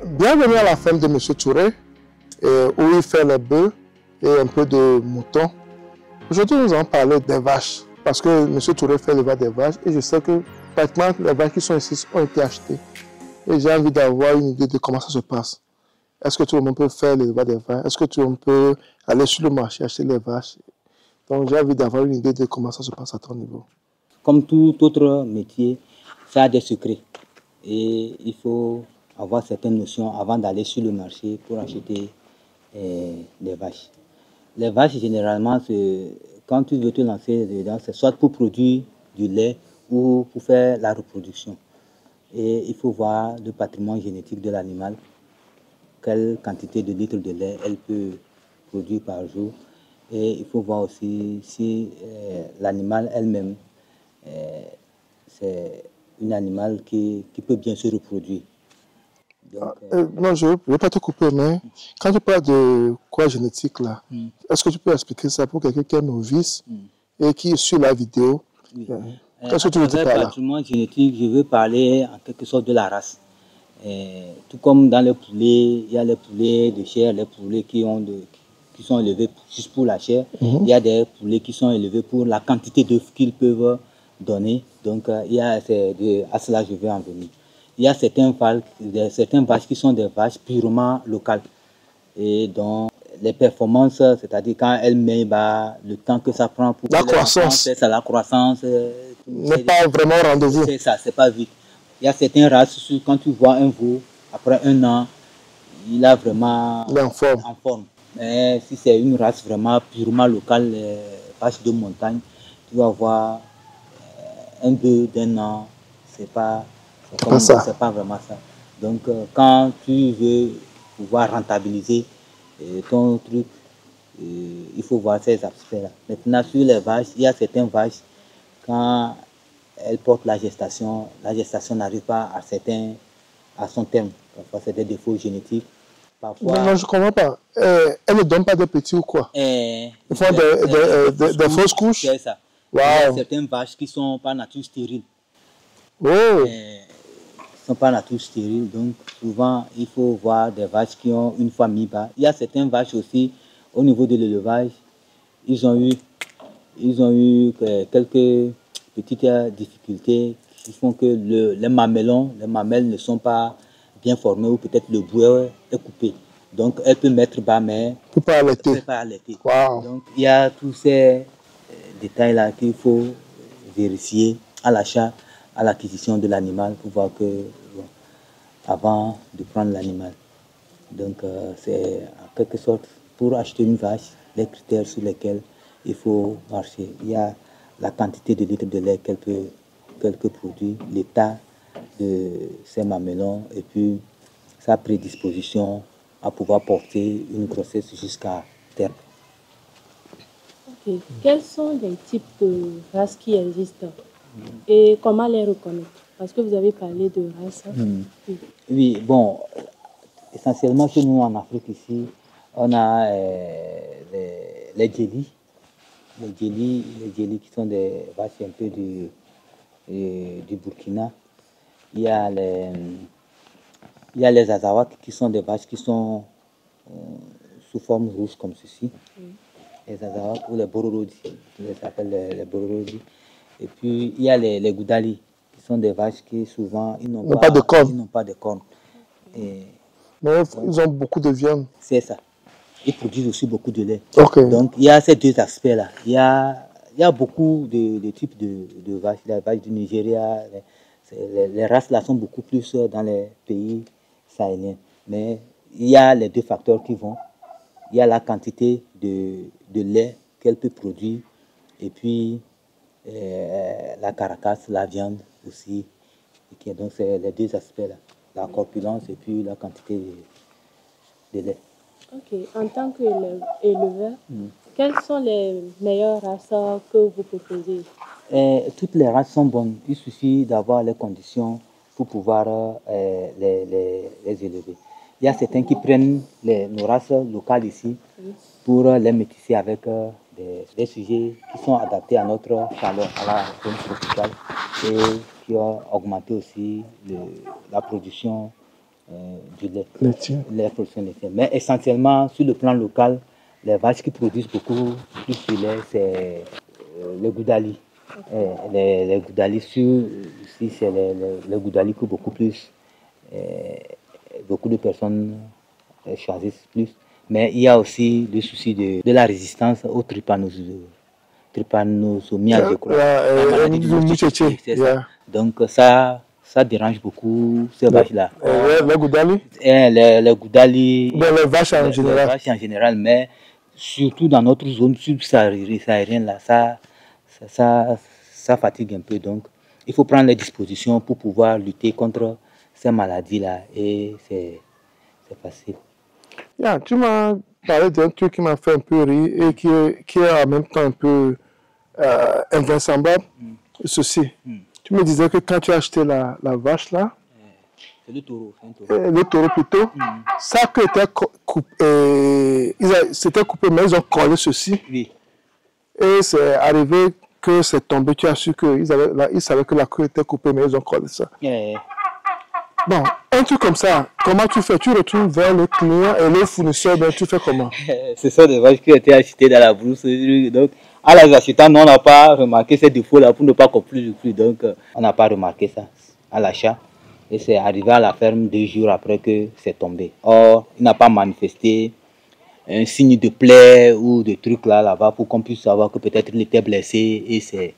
Bienvenue à la ferme de M. Touré, où il fait les bœufs et un peu de moutons. Aujourd'hui, nous allons parler des vaches, parce que M. Touré fait l'élevage des vaches et je sais que pratiquement les vaches qui sont ici ont été achetées. Et j'ai envie d'avoir une idée de comment ça se passe. Est-ce que tout le monde peut faire l'élevage des vaches? Est-ce que tout le monde peut aller sur le marché acheter les vaches? Donc j'ai envie d'avoir une idée de comment ça se passe à ton niveau. Comme tout autre métier, ça a des secrets. Et il faut avoir certaines notions avant d'aller sur le marché pour acheter des vaches. Les vaches, généralement, quand tu veux te lancer dedans, c'est soit pour produire du lait ou pour faire la reproduction. Et il faut voir le patrimoine génétique de l'animal, quelle quantité de litres de lait elle peut produire par jour. Et il faut voir aussi si l'animal elle-même, c'est un animal qui peut bien se reproduire. Donc, non, je ne veux pas te couper, mais quand tu parles de quoi génétique là, est-ce que tu peux expliquer ça pour quelqu'un qui est novice et qui suit la vidéo? oui. Qu'est-ce que tu veux dire par là? Patrimoine génétique, je veux parler en quelque sorte de la race. Tout comme dans les poulets, il y a les poulets de chair, les poulets qui sont élevés juste pour la chair. Il y a des poulets qui sont élevés pour la quantité d'œufs qu'ils peuvent donner. Donc, à cela je vais en venir. Il y a certaines vaches qui sont des vaches purement locales. Et donc, les performances, c'est-à-dire quand elles met le temps que ça prend pour la croissance, la croissance n'est pas vraiment au rendez-vous. C'est ça, c'est pas vite. Il y a certaines races, quand tu vois un veau, après un an, il a vraiment en forme. Mais si c'est une race vraiment purement locale, les vaches de montagne, tu vas voir un bœuf d'un an, c'est pas vraiment ça. Donc quand tu veux pouvoir rentabiliser ton truc, il faut voir ces aspects-là. Maintenant, sur les vaches, il y a certaines vaches, quand elles portent la gestation n'arrive pas à son terme. Parfois, c'est des défauts génétiques. Parfois, non, je ne comprends pas. Elles ne donnent pas de petits ou quoi? Ils font des fausses couches? C'est ça. Wow. Il y a certaines vaches qui sont par nature stériles. Oh. Sont pas nature stériles, donc souvent il faut voir des vaches qui ont une fois mis bas. Il y a certaines vaches aussi, au niveau de l'élevage, ils ont eu quelques petites difficultés qui font que les mamelles ne sont pas bien formées ou peut-être le bouet est coupé. Donc elle peut mettre bas mais peut pas allaiter. Wow. Donc il y a tous ces détails-là qu'il faut vérifier à l'achat, à l'acquisition de l'animal pour voir que avant de prendre l'animal. Donc c'est en quelque sorte pour acheter une vache, les critères sur lesquels il faut marcher. Il y a la quantité de litres de lait qu'elle peut produire, l'état de ses mamelons et puis sa prédisposition à pouvoir porter une grossesse jusqu'à terme. Ok. Quels sont les types de races qui existent et comment les reconnaître? Parce que vous avez parlé de races. Oui, bon, essentiellement chez nous en Afrique ici, on a les djélis. Les djélis qui sont des vaches un peu du Burkina. Il y a les azawaks qui sont des vaches qui sont sous forme rouge comme ceci. Les azawaks ou les bororodi, ils s'appellent les bororodi. Et puis il y a les goudali qui sont des vaches qui souvent ils n'ont pas de cornes. Mais ils ont beaucoup de viande. C'est ça. Ils produisent aussi beaucoup de lait. Okay. Donc, il y a ces deux aspects-là. Il y a beaucoup de types de vaches. Les vaches du Nigeria, les races là sont beaucoup plus dans les pays sahéliens. Mais il y a les deux facteurs qui vont. Il y a la quantité de lait qu'elle peut produire et puis la caracasse, la viande aussi. Donc, c'est les deux aspects-là. La corpulence et puis la quantité de lait. Ok. En tant qu'éleveur, quelles sont les meilleures races que vous proposez? Toutes les races sont bonnes. Il suffit d'avoir les conditions pour pouvoir les élever. Il y a certains qui prennent nos races locales ici pour les métisser avec des sujets qui sont adaptés à notre chaleur, à la zone tropicale et qui ont augmenté aussi la production du lait. Laitier. Les productions laitières. Mais essentiellement, sur le plan local, les vaches qui produisent beaucoup plus de lait, c'est les Goudali. Les Goudali, ici, c'est les Goudali que beaucoup de personnes choisissent plus. Mais il y a aussi le souci de la résistance aux trypanosomia, je crois. La maladie du moustiquaire, c'est ça. Donc ça dérange beaucoup ces vaches-là. Les Goudali? Les Goudali. Les vaches en général. Les vaches en général, mais surtout dans notre zone subsaharienne, là, ça fatigue un peu. Donc, il faut prendre les dispositions pour pouvoir lutter contre ces maladies-là. Et c'est facile. Yeah, tu m'as parlé d'un truc qui m'a fait un peu rire et qui est en même temps un peu invraisemblable. Ceci. Tu me disais que quand tu as acheté la vache là, c'est le taureau. Le taureau plutôt, ça que c'était coupé, mais ils ont collé ceci. Oui. Et c'est arrivé que c'est tombé, tu as su qu'ils savaient que la queue était coupée, mais ils ont collé ça. Bon, un truc comme ça, comment tu fais? Tu retournes vers le client et le fournisseur, ben, tu fais comment? Ce sont des vaches qui ont été achetées dans la brousse. Donc, à les achetant, on n'a pas remarqué ces défauts-là pour ne pas conclure le prix. Donc, on n'a pas remarqué ça à l'achat. Et c'est arrivé à la ferme 2 jours après que c'est tombé. Or, il n'a pas manifesté un signe de plaie ou de truc là-bas pour qu'on puisse savoir que peut-être il était blessé. Et c'est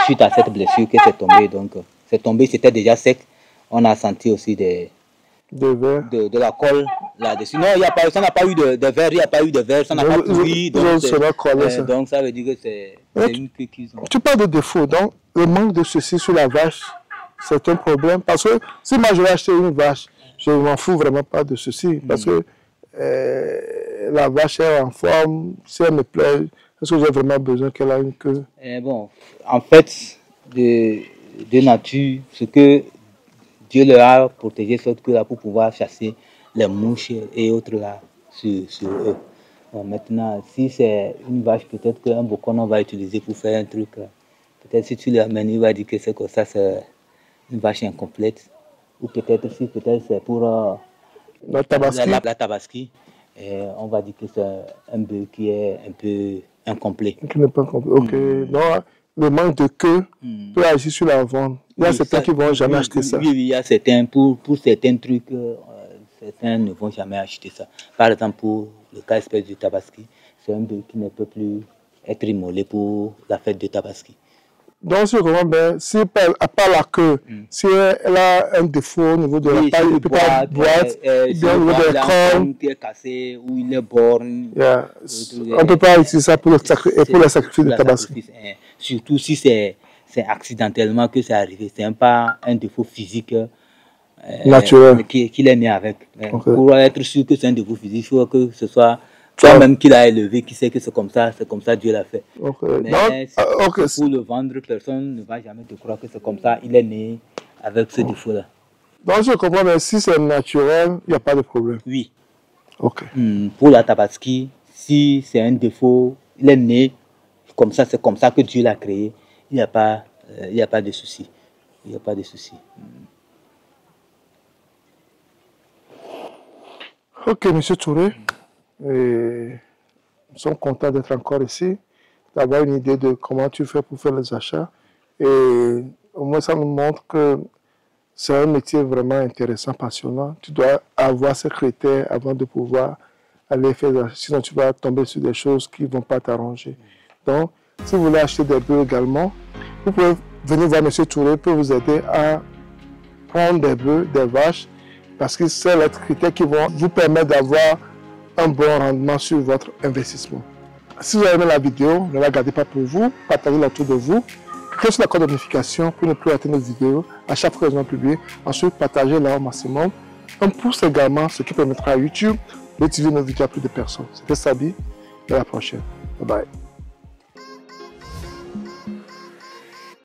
suite à cette blessure que c'est tombé. Donc, c'est tombé, c'était déjà sec. On a senti aussi de la colle là-dessus. Non, ça n'a pas eu de verre, il n'y a pas eu de verre, ça n'a pas pourri. Donc ça veut dire que c'est une queue qu'ils ont. Tu parles de défaut, donc le manque de ceci sur la vache, c'est un problème. Parce que si moi je vais acheter une vache, je ne m'en fous vraiment pas de ceci. Parce que la vache est en forme, si elle me plaît, est-ce que j'ai vraiment besoin qu'elle ait une queue? Bon, en fait, de nature, ce que Dieu leur a protégé cette queue-là pour pouvoir chasser les mouches et autres là sur eux. Bon, maintenant, si c'est une vache, peut-être qu'un bocon on va utiliser pour faire un truc. Peut-être si tu l'amènes, il va dire que c'est comme ça, c'est une vache incomplète. Ou peut-être c'est pour la tabaski. On va dire que c'est un bœuf qui est un peu incomplet. Qui n'est pas complet. Ok. Donc, le manque de queue peut agir sur la vente. Il y a certains qui ne vont jamais acheter ça. Oui, il y a certains, pour certains trucs, certains ne vont jamais acheter ça. Par exemple, pour le cas espèce du tabaski, c'est un bœuf qui ne peut plus être immolé pour la fête de tabaski. Donc, si à part la queue, si elle a un défaut au niveau de la paille, il ne peut pas boire, bien au niveau de la corne, qui est cassé ou il est borné. On ne peut pas utiliser ça pour le sacrifice de tabaski. Surtout si c'est accidentellement que c'est arrivé. Ce n'est pas un défaut physique naturel qu'il est né avec. Okay. Pour être sûr que c'est un défaut physique, il faut que ce soit toi-même qui l'a élevé, qui sait que c'est comme ça Dieu l'a fait. Mais pour le vendre, personne ne va jamais te croire que c'est comme ça, il est né avec ce défaut-là. Donc je comprends, mais si c'est naturel, il n'y a pas de problème. Oui. Ok. Pour la tabaski, si c'est un défaut, il est né comme ça, c'est comme ça que Dieu l'a créé, il n'y a pas de souci. Il n'y a pas de souci. Ok, Monsieur Touré. Et nous sommes contents d'être encore ici, d'avoir une idée de comment tu fais pour faire les achats. Et au moins, ça nous montre que c'est un métier vraiment intéressant, passionnant. Tu dois avoir ces critères avant de pouvoir aller faire les achats. Sinon, tu vas tomber sur des choses qui ne vont pas t'arranger. Donc, si vous voulez acheter des bœufs également, vous pouvez venir voir M. Touré pour vous aider à prendre des bœufs, des vaches, parce que c'est les critères qui vont vous permettre d'avoir un bon rendement sur votre investissement. Si vous avez aimé la vidéo, ne la gardez pas pour vous, partagez-la autour de vous, cliquez sur la cloche de notification pour ne plus rater nos vidéos à chaque fois que nous publions. Ensuite, partagez-la au maximum. Un pouce également, ce qui permettra à YouTube de diffuser nos vidéos à plus de personnes. C'était Sabi, à la prochaine. Bye bye.